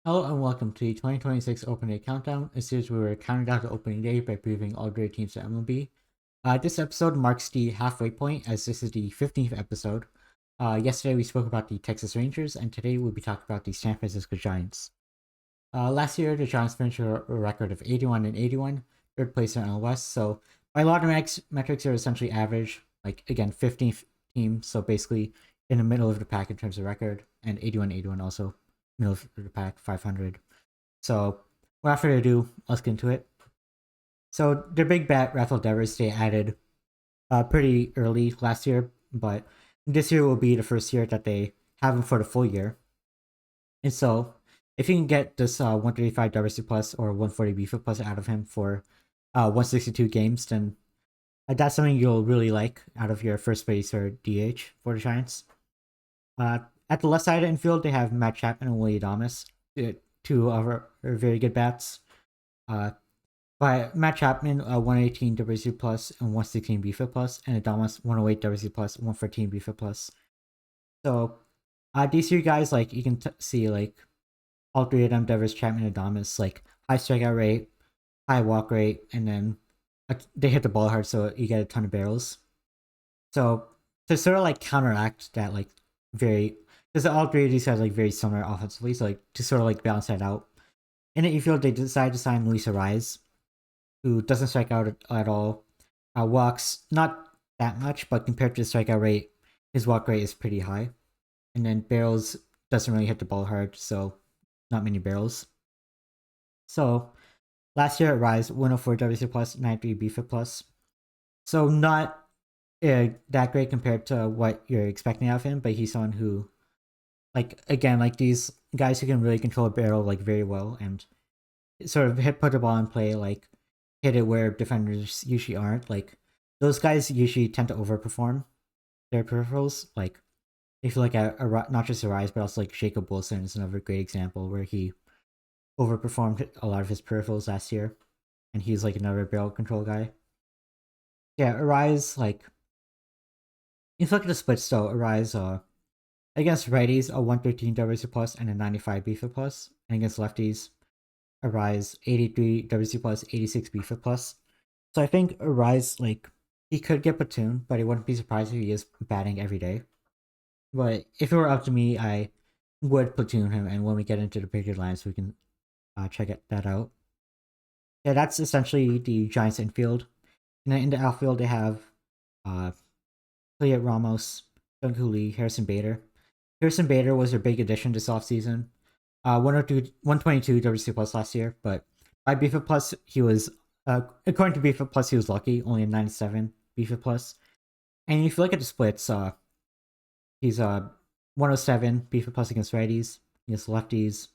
Hello and welcome to the 2026 Opening Day Countdown, a series where we're counting down to opening day by previewing all great teams to MLB. This episode marks the halfway point as this is the 15th episode. Yesterday we spoke about the Texas Rangers, and today we'll be talking about the San Francisco Giants. Last year, the Giants finished a record of 81 and 81, third place in the NL West, so by a lot of metrics, are essentially average, like again, 15th team, so basically in the middle of the pack in terms of record, and 81 also middle of the pack, 500. So, without further ado, let's get into it. So, their big bat, Rafael Devers, they added pretty early last year, but this year will be the first year that they have him for the full year. And so, if you can get this 135 WRC plus or 140 BFIP plus out of him for 162 games, then that's something you'll really like out of your first base or DH for the Giants. At the left side of the infield, they have Matt Chapman and Willie Adames, two of very good bats. By Matt Chapman, 118 WRC plus and 116 BFIP plus, and Adames 108 WRC plus, 114 BFIP plus. So these three guys, like you can see, like all three of them, Devers, Chapman, and Adames, like high strikeout rate, high walk rate, and then they hit the ball hard, so you get a ton of barrels. So to sort of like counteract that, like very, because all three of these guys like very similar offensively, so like to sort of like balance that out. In the infield, they decided to sign Luis Arraez, who doesn't strike out at all. Walks not that much, but compared to the strikeout rate, his walk rate is pretty high. And then barrels doesn't really hit the ball hard, so not many barrels. So last year at Rise, 104 WC plus, 93 BFIP plus. So not that great compared to what you're expecting out of him, but he's someone who, like again, like these guys who can really control a barrel like very well and sort of put the ball in play, like hit it where defenders usually aren't. Like those guys usually tend to overperform their peripherals. Like if you look at not just Arise, but also like Jacob Wilson is another great example where he overperformed a lot of his peripherals last year, and he's like another barrel control guy. Yeah, Arise, like if you look at the splits though, Arise against righties a 113 WC plus and a 95 BFIP plus, and against lefties Arise 83 WC plus, 86 BFIP plus. So I think Arise, like he could get platoon, but I wouldn't be surprised if he is batting every day. But if it were up to me, I would platoon him, and when we get into the bigger lines, we can check that out. Yeah, that's essentially the Giants infield. And then in the outfield, they have Heliot Ramos, Jung Hoo Lee, Harrison Bader. Harrison Bader was their big addition this offseason. 122 WC plus last year, but by BFIP plus, he was, according to BFIP plus, he was lucky, only a 97 BFIP plus. And if you look at the splits, he's 107 BFIP plus against righties, against lefties,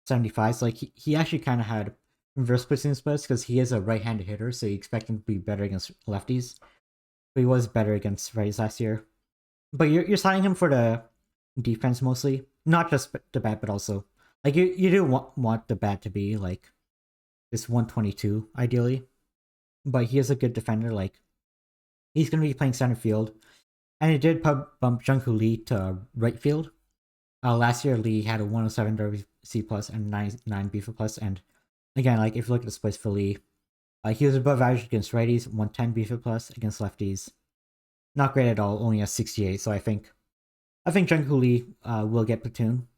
75. So like he actually kind of had reverse splitting splits because he is a right-handed hitter, so you expect him to be better against lefties. But he was better against righties last year. But you're signing him for the defense mostly, not just the bat, but also like you do want the bat to be like this 122 ideally, but he is a good defender. Like he's gonna be playing center field, and he did bump Jung Hoo Lee to right field. Last year Lee had a 107 WC plus and 99 BFA plus, and again, like if you look at the splits for Lee, he was above average against righties, 110 BFA plus against lefties. Not great at all, only a 68. So I think Jung Hoo Lee will get platoon,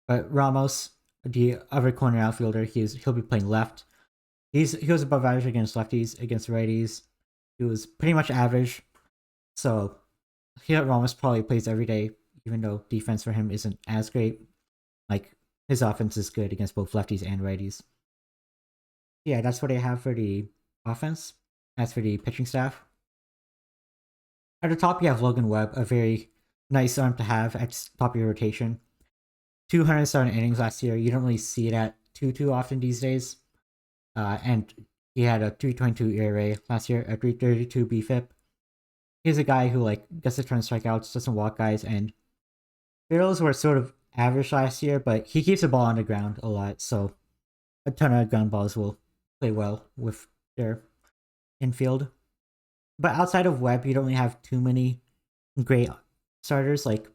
but Ramos, the other corner outfielder, he'll be playing left. He was above average against lefties, against righties. He was pretty much average. So here Ramos probably plays every day, even though defense for him isn't as great. Like his offense is good against both lefties and righties. Yeah, that's what I have for the offense. As for the pitching staff, at the top you have Logan Webb, a very nice arm to have at top of your rotation. 207 innings last year. You don't really see that too often these days. And he had a 3.22 ERA last year, a 3.32 BFIP. He's a guy who like gets a ton of strikeouts, doesn't walk guys, and barrels were sort of average last year, but he keeps the ball on the ground a lot, so a ton of ground balls will play well with their infield. But outside of Webb, you don't really have too many great starters. Like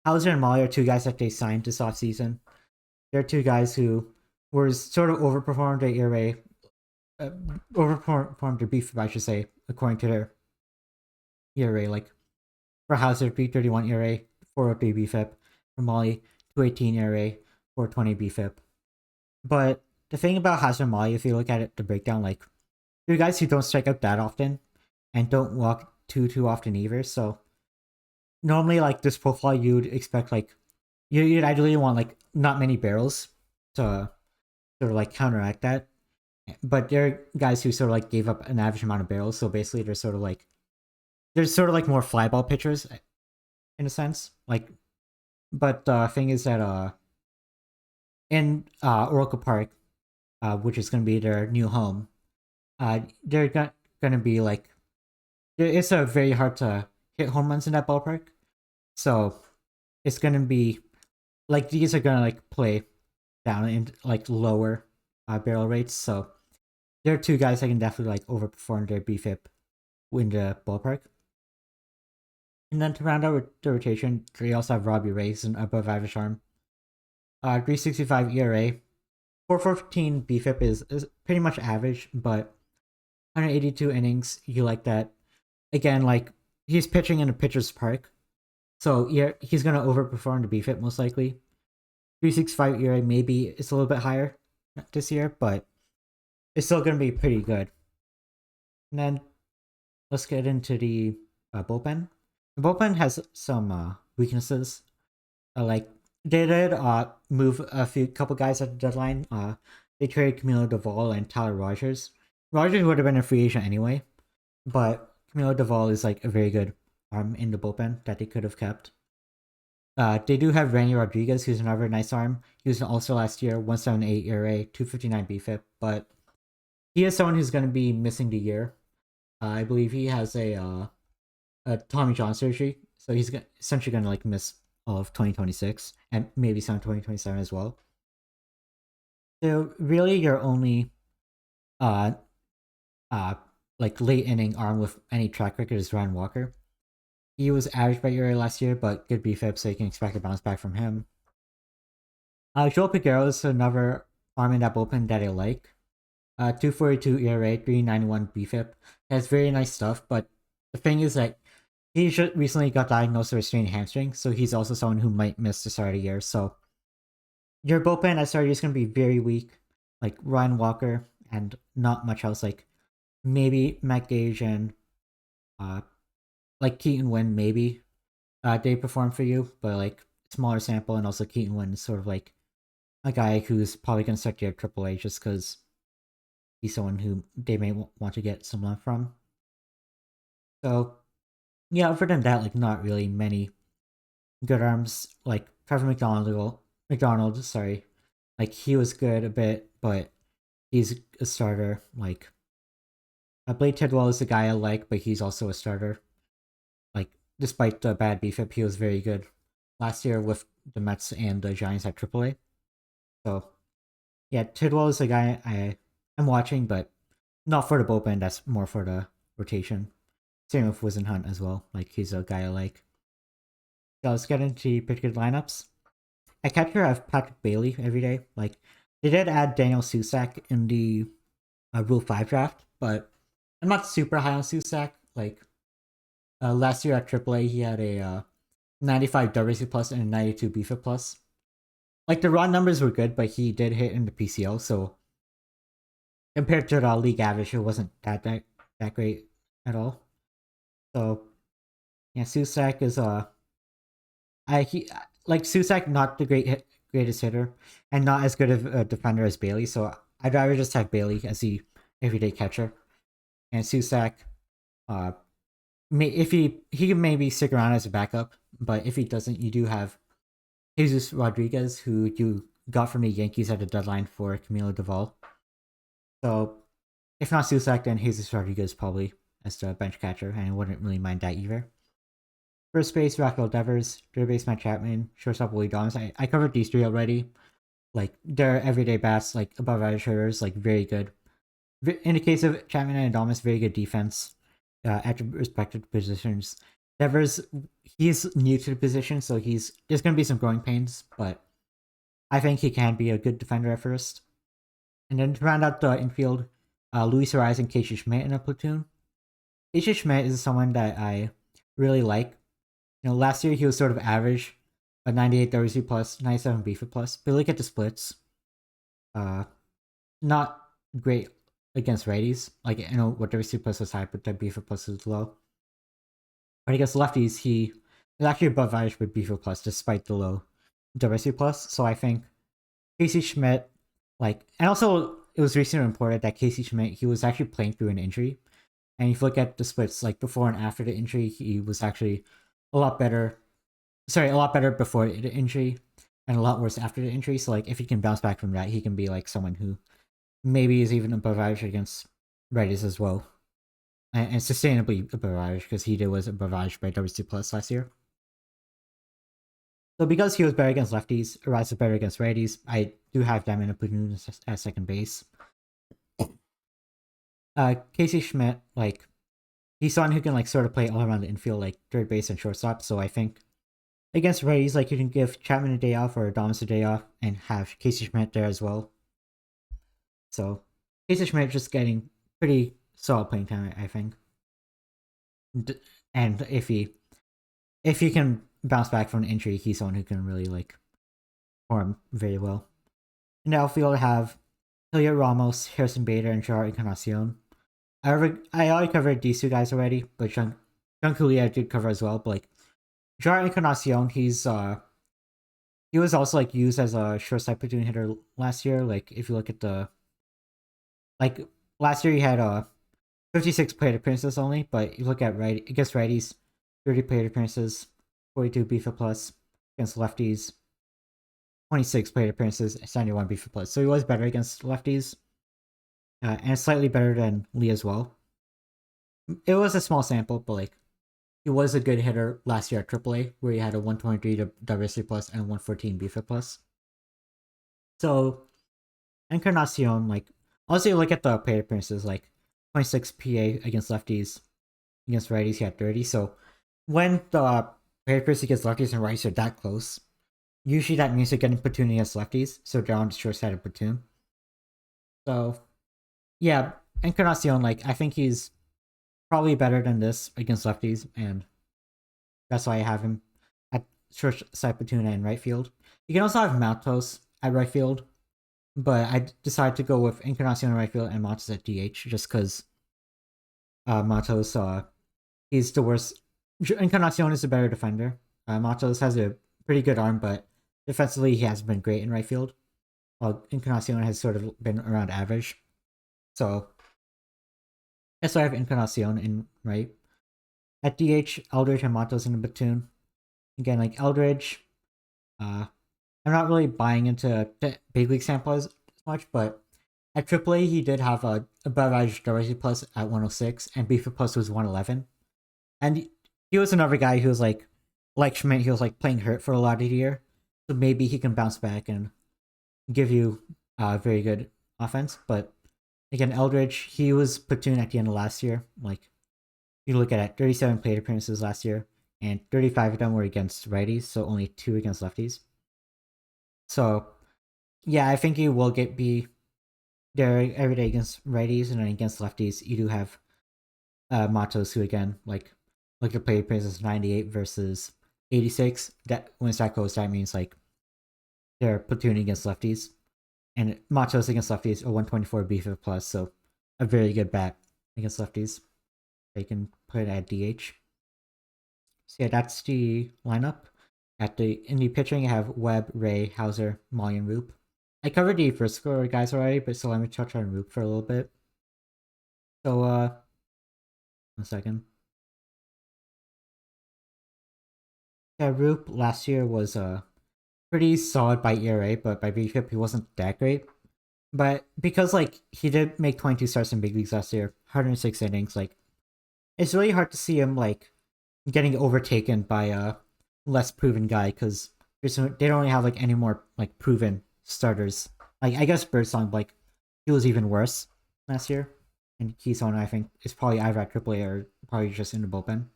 Hauser and Molly are two guys that they signed this offseason. They're two guys who were sort of overperformed their ERA, uh, overperformed their BFIP, I should say, according to their ERA. Like for Hauser, 331 ERA, 403 BFIP. For Molly, 218 ERA, 420 BFIP. But the thing about Hauser and Molly, if you look at it, the breakdown, like they're guys who don't strike out that often and don't walk too often either. So normally, like this profile, you'd expect like you'd ideally want like not many barrels to sort of like counteract that. But there are guys who sort of like gave up an average amount of barrels, so basically they're sort of like more fly ball pitchers in a sense. Like, but the thing is that in Oracle Park, which is going to be their new home, they're going to be like it's very hard to hit home runs in that ballpark, so it's going to be like these are going to like play down in like lower barrel rates. So there are two guys that can definitely like overperform their BFIP in the ballpark. And then to round out the rotation, they also have Robbie Reyes, an above average arm. 365 ERA. 414 BFIP is pretty much average, but 182 innings, you like that. Again, like he's pitching in a pitcher's park. So yeah, he's gonna overperform the BFIP most likely. 365 ERA, maybe it's a little bit higher this year, but it's still gonna be pretty good. And then let's get into the bullpen. The bullpen has some weaknesses. Like they did move a couple guys at the deadline. They traded Camilo Doval and Tyler Rogers. Rogers would have been a free agent anyway, but Camilo Doval is like a very good arm in the bullpen that they could have kept. They do have Randy Rodriguez, who's another nice arm. He was also last year, 178 ERA, 259 BFIP, but he is someone who's going to be missing the year. I believe he has a Tommy John surgery, so he's essentially going to like miss all of 2026 and maybe some 2027 as well. So really, your only like late inning arm with any track record is Ryan Walker. He was average by ERA last year, but good BFIP, so you can expect a bounce back from him. Joel Piguero is another arm in that bullpen that I like. 242 ERA, 391 BFIP. That's very nice stuff, but the thing is that he recently got diagnosed with a strained hamstring, so he's also someone who might miss the start of the year. So your bullpen at start is going to be very weak, like Ryan Walker, and not much else. Like maybe Matt Gage and like Keaton Wynn, maybe they perform for you, but like smaller sample, and also Keaton Wynn is sort of like a guy who's probably going to start your AAA just because he's someone who they may want to get some love from. So yeah, other than that, like not really many good arms. Like Trevor McDonald, sorry, like he was good a bit, but he's a starter. Like Blake Tidwell is a guy I like, but he's also a starter. Like despite the bad BFIP, he was very good last year with the Mets and the Giants at AAA. So yeah, Tidwell is a guy I'm watching, but not for the bullpen. That's more for the rotation. Same with Wisenhunt as well. Like he's a guy I like. So let's get into pretty good lineups. At catcher, I have Patrick Bailey every day. Like they did add Daniel Susac in the Rule 5 draft, but I'm not super high on Susac. Like last year at AAA, he had a 95 WRC plus and a 92 BFIP plus. Like the raw numbers were good, but he did hit in the PCL, so compared to the league average, it wasn't that great at all. So yeah, Susac is Susac not the greatest hitter and not as good of a defender as Bailey, so I'd rather just have Bailey as the everyday catcher. And Susac, if he can maybe stick around as a backup, but if he doesn't, you do have Jesus Rodriguez, who you got from the Yankees at the deadline for Camilo Doval. So if not Susac, then Jesus Rodriguez probably as the bench catcher, and I wouldn't really mind that either. First base, Rafael Devers. Third base, Matt Chapman. Shortstop, Willie Doms. I covered these three already. Like, they're everyday bats, like, above average hitters, like, very good. In the case of Chapman and Adames, very good defense at respective positions. Devers, he's new to the position, so there's going to be some growing pains, but I think he can be a good defender at first. And then to round out the infield, Luis Ariz and Casey Schmidt in a platoon. Casey Schmidt is someone that I really like. Last year he was sort of average, a 98 WC plus, 97 BFIP plus. But look at the splits. Not great against righties. Like, what WC plus is high, but the BFIP plus is low. But against lefties, he is actually above average with BFIP plus, despite the low WC plus. So I think Casey Schmidt, and also it was recently reported that Casey Schmidt, he was actually playing through an injury. And if you look at the splits, before and after the injury, he was actually a lot better before the injury and a lot worse after the injury. So if he can bounce back from that, he can be someone who maybe is even above average against righties as well. And sustainably above average, because he was above average by WC plus last year. So because he was better against lefties, Ariz was better against righties, I do have them in a platoon at second base. Casey Schmidt, he's someone who can sort of play all around the infield, third base and shortstop. So I think against righties, you can give Chapman a day off or Adames a day off and have Casey Schmidt there as well. So Casey Schmidt just getting pretty solid playing time, I think. And if he can bounce back from an injury, he's someone who can really perform very well. In the outfield, I have Heliot Ramos, Harrison Bader, and Gerard Encarnacion. I already covered these two guys already, but Giancarlo I did cover as well. But Gerard Encarnacion, he was also used as a short-side platoon hitter last year. If you look at the last year he had 56 plate appearances only, but you look at against righties, 30 plate appearances, 42 BFIP plus. Against lefties, 26 plate appearances, 71 BFIP plus. So he was better against lefties, and slightly better than Lee as well. It was a small sample, but he was a good hitter last year at AAA, where he had a 123 WRC plus and 114 BFIP plus. So Encarnacion, also you look at the plate appearances, 26 PA against lefties, against righties he had 30. So when the plate appearances against lefties and righties are that close, usually that means you're getting platoon against lefties, so they're on the short side of platoon. So yeah, Encarnacion, I think he's probably better than this against lefties, and that's why I have him at short side platoon and right field. You can also have Matos at right field, but I decided to go with Encarnacion at right field and Matos at DH, just because Matos, he's the worst. Encarnacion is a better defender. Matos has a pretty good arm, but defensively he hasn't been great in right field, while Encarnacion has sort of been around average. So that's why I have Encarnacion in right. At DH, Eldridge and Matos in the platoon. Again, Eldridge, I'm not really buying into the big league sample as much, but at AAA he did have a above average WRC plus at 106, and BFIP plus was 111. And he was another guy who was like Schmidt, he was playing hurt for a lot of the year, so maybe he can bounce back and give you very good offense. But again, Eldridge, he was platoon at the end of last year. You look at it, 37 plate appearances last year, and 35 of them were against righties, so only 2 against lefties. So yeah, I think you will be there every day against righties, and then against lefties, you do have Matos, who again, the plate appearances 98 versus 86. That when it's that close, that means they're platooning against lefties. And Matos against lefties, a 124 BFIP plus, so a very good bat against lefties. They can put it at DH. So yeah, that's the lineup. In the pitching, I have Webb, Ray, Hauser, Molly, and Roop. I covered the first score guys already, but so let me touch on Roop for a little bit. So 1 second. Yeah, Roop last year was pretty solid by ERA, but by BFIP he wasn't that great. But because he did make 22 starts in big leagues last year, 106 innings, it's really hard to see him getting overtaken by a less proven guy, because they don't really have any more proven starters. I guess Birdsong, he was even worse last year, and Keystone I think is probably either at AAA or probably just in the bullpen.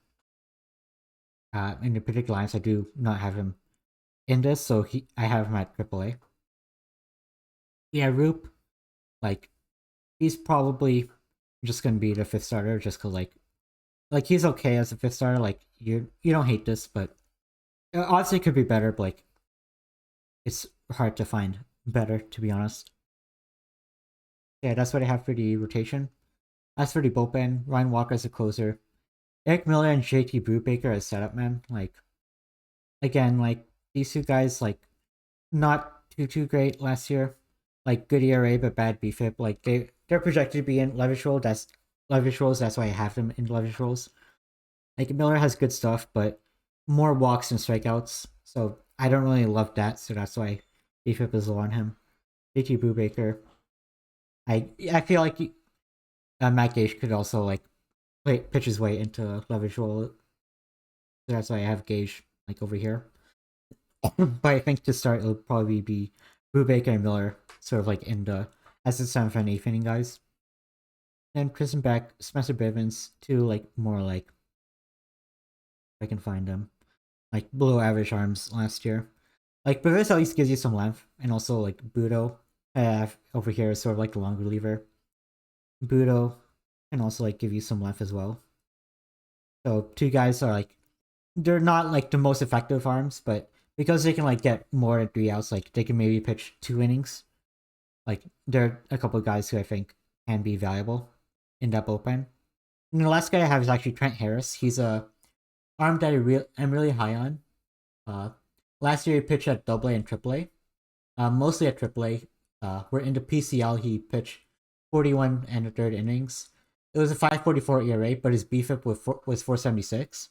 In the particular lines, I do not have him in this, so I have him at AAA. Yeah, Roop, like he's probably just gonna be the fifth starter just cause like he's okay as a fifth starter. Like you don't hate this, but honestly it could be better, but like it's hard to find better to be honest. Yeah, that's what I have for the rotation. As for the bullpen, Ryan Walker as a closer, Eric Miller and JT Brubaker as setup man. Like again, like these two guys like not too great last year. Like good ERA but bad BFIP. Like they're projected to be in leverage role. That's leverage roles. That's why I have them in leverage roles. Like Miller has good stuff, but more walks and strikeouts. So I don't really love that. So that's why BFIP is low on him. JT Brubaker. I feel like Matt Gage could also like pitch his way into leverage role. So that's why I have Gage like over here. But I think to start it'll probably be Brubaker and Miller sort of like in the as the 7th and 8th inning guys. Then Kristen Beck, Spencer Bivens, two like more like I can find them. Like below average arms last year. Like Bivens at least gives you some length, and also like Budo over here is sort of like the long reliever. Budo can also like give you some length as well. So two guys are like they're not like the most effective arms, but because they can like get more than 3 outs, like they can maybe pitch 2 innings. Like there are a couple of guys who I think can be valuable in that bullpen. And the last guy I have is actually Trent Harris. He's a arm that I'm really high on. Uh, Last year he pitched at AA and AAA, mostly at AAA. Where in the PCL he pitched 41 and a third innings. It was a 5.44 ERA, but his BFIP was 4.76.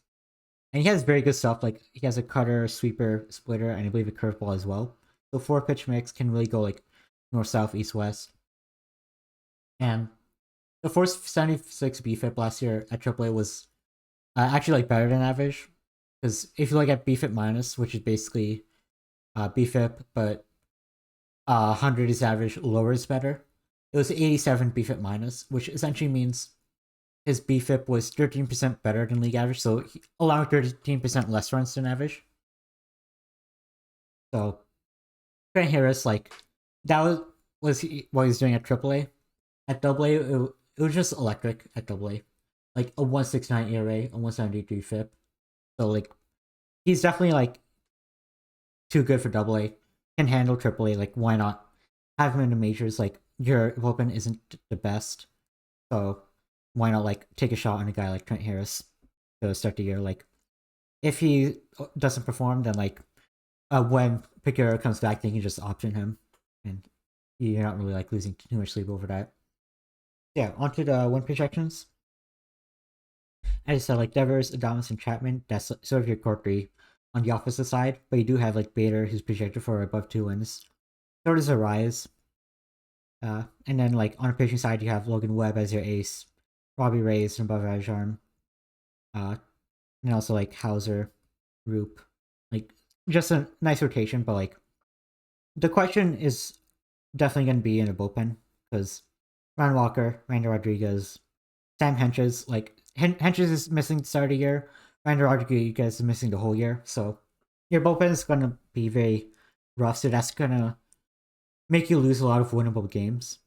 And he has very good stuff. Like he has a cutter, sweeper, splitter, and I believe a curveball as well. So 4 pitch mix can really go like north, south, east, west. And the 4.76 BFIP last year at AAA was actually like better than average. Because if you look at BFIP minus, which is basically BFIP, but 100 is average, lower is better. It was 87 BFIP minus, which essentially means his BFIP was 13% better than league average, so allowing 13% less runs than average. So Trent Harris, like that was what he was doing at AAA. At AA, it was just electric at AA. Like a 1.69 ERA, a 1.73 FIP. So like he's definitely like too good for AA. Can handle AAA. Like why not have him in the majors? Like your bullpen isn't the best, so why not like take a shot on a guy like Trent Harris to start the year? Like if he doesn't perform, then like when Piquero comes back, they can just option him, and you're not really like losing too much sleep over that. Yeah, onto the win projections. As I said, like Devers, Adames, and Chapman, that's sort of your core three on the opposite side, but you do have like Bader, who's projected for above 2 wins. So does Arias. And then like on the pitching side, you have Logan Webb as your ace, Robbie Reyes and above average arm, and also like Hauser, Roop, like just a nice rotation. But like the question is definitely going to be in the bullpen because Ryan Walker, Randy Rodriguez, Sam Henches, like Henches is missing the start of the year. Randy Rodriguez is missing the whole year. So your bullpen is going to be very rough. So that's going to make you lose a lot of winnable games.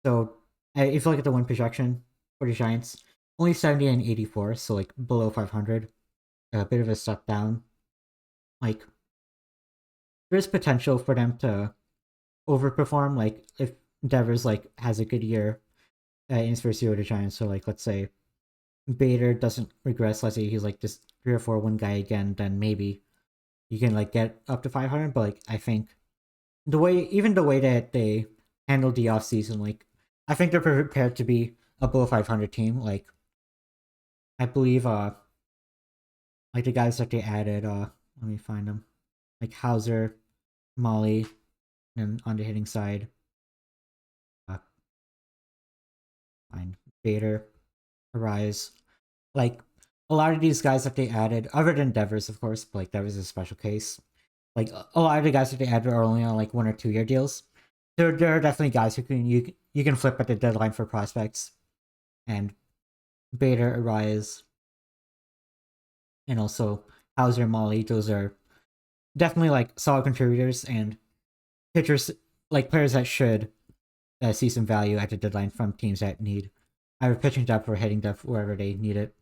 So if you look at the win projection for the Giants, only 70 and 84, so like below 500. A bit of a step down. Like there's potential for them to overperform. Like if Devers like has a good year in his first year with the Giants, so like let's say Bader doesn't regress. Let's say he's like this 3 or 4 win guy again, then maybe you can like get up to 500. But like I think the way that they handled the offseason, like I think they're prepared to be a below 500 team. Like I believe like the guys that they added, let me find them. Like Hauser, Molly, and on the hitting side, uh, fine. Bader, Arise. Like a lot of these guys that they added, other than Devers, of course, but like Devers is a special case. Like a lot of the guys that they added are only on like 1 or 2 year deals. There are definitely guys who can you can flip at the deadline for prospects, and Bader, Arise, and also Hauser, Molly. Those are definitely like solid contributors and pitchers like players that should see some value at the deadline from teams that need either pitching depth or hitting depth wherever they need it.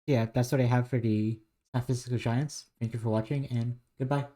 Yeah, that's what I have for the San Francisco Giants. Thank you for watching, and goodbye.